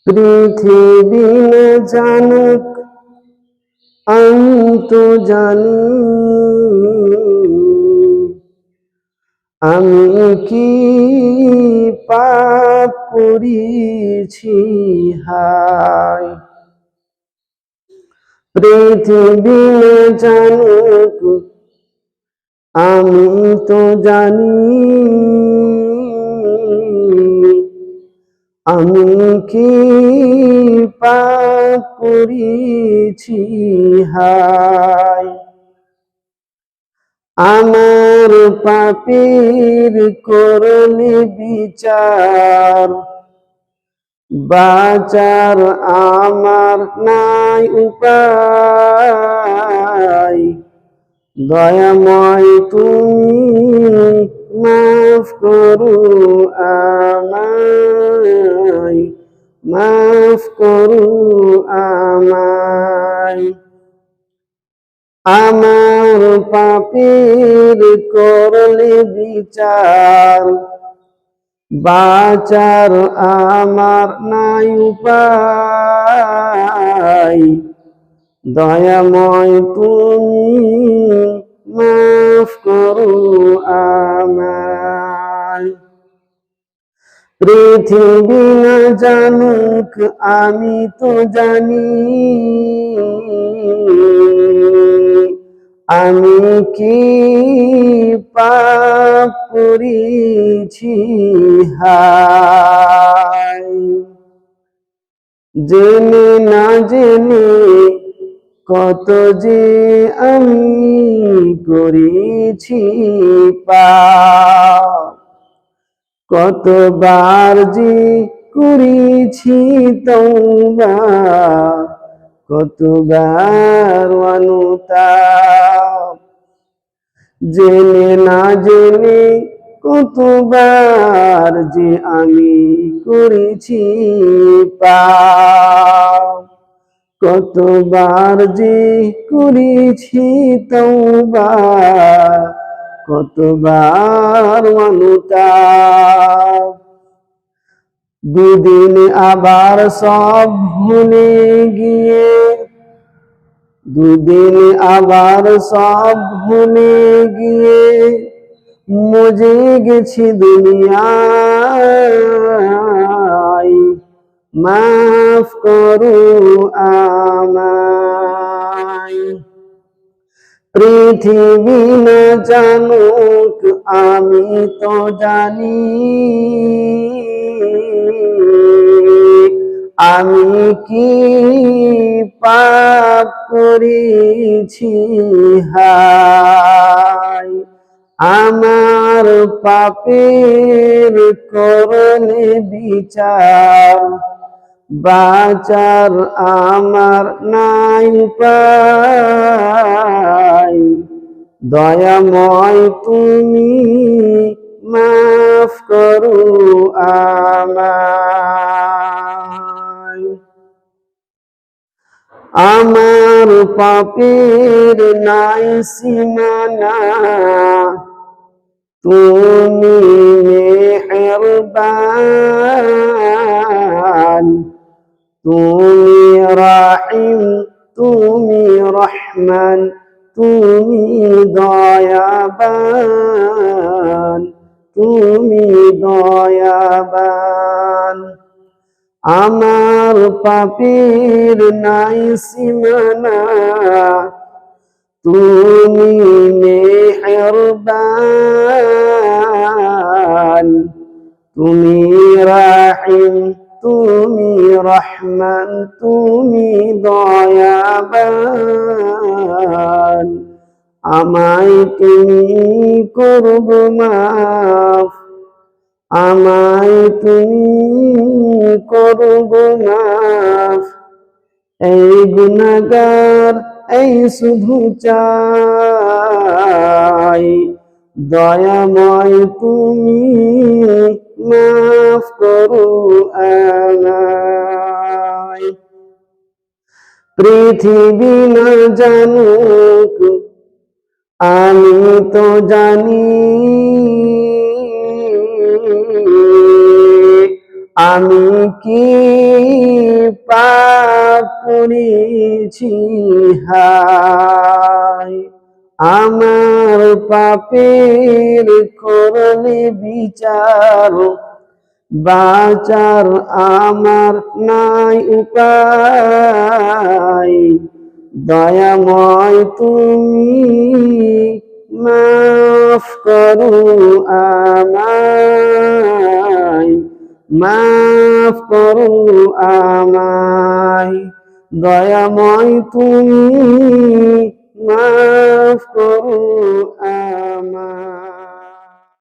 পৃথিবী না জানুক আমি তো জানি, আমি কি পাপ করেছি হায়। পৃথিবী না জানুক আমি তো জানি, আমি কি পাপ করেছি হায়। আমার পাপের করলে বিচার, বাঁচার আমার নাই উপায়। দয়াময় তুমি মাফ করো আমায়, মাফ করো আমায়। আমার পাপের করলে বিচার, বাঁচার আমার নাই উপায়। দয়াময় তুমি মাফ করো আমায়। পৃথিবী না জানুক আমি তো জানি, আমি কি পাপ করেছি হায়। জেনে না জেনে কত যে আমি করেছি পাপ, কতবার যে করেছি তওবা, কতবার অনুতাপ। জেনে না জেনে কতবার যে আমি করেছি পাপ, কতবার যে করেছি তওবা, কতবার অনুতাপ। দুদিন আবার সব ভুলে গিয়ে, দুদিন আবার সব ভুলে গিয়ে মজে গেছি দুনিয়ায়। মাফ করো আমায়। পৃথিবী না জানুক আমি তো জানি, আমি কি পাপ করেছি হায়। আমার পাপের করলে বিচার, বাঁচার আমার নাই উপায়। দয়াময় তুমি মাফ করো আমায়। আমার পাপের নাই সীমানা, তুমি মেহেরবান, তুমি রাহিম, তুমি রহমান, তুমি দয়াবান, তুমি দয়াবান। আমার পাপের নাই সীমানা, তুমি মেহেরবান, তুমি রাহিম, তুমি রহমান, তুমি দয়াবান। আমায় তুমি করবে মাফ, আমায় তুমি করবে মাফ। এই গুনাহগার এই শুধু চাই, দয়াময় তুমি মাফ করো আমায়। পৃথিবী না জানুক আমি তো জানি, আমি কি করেছি হায়। আমার পাপের করলে বিচার, বাঁচার আমার নাই উপায়। দয়াময় তুমি মাফ করো আমায়, মাফ করো আমায়। দয়াময় তুমি মাফ করো আমায়।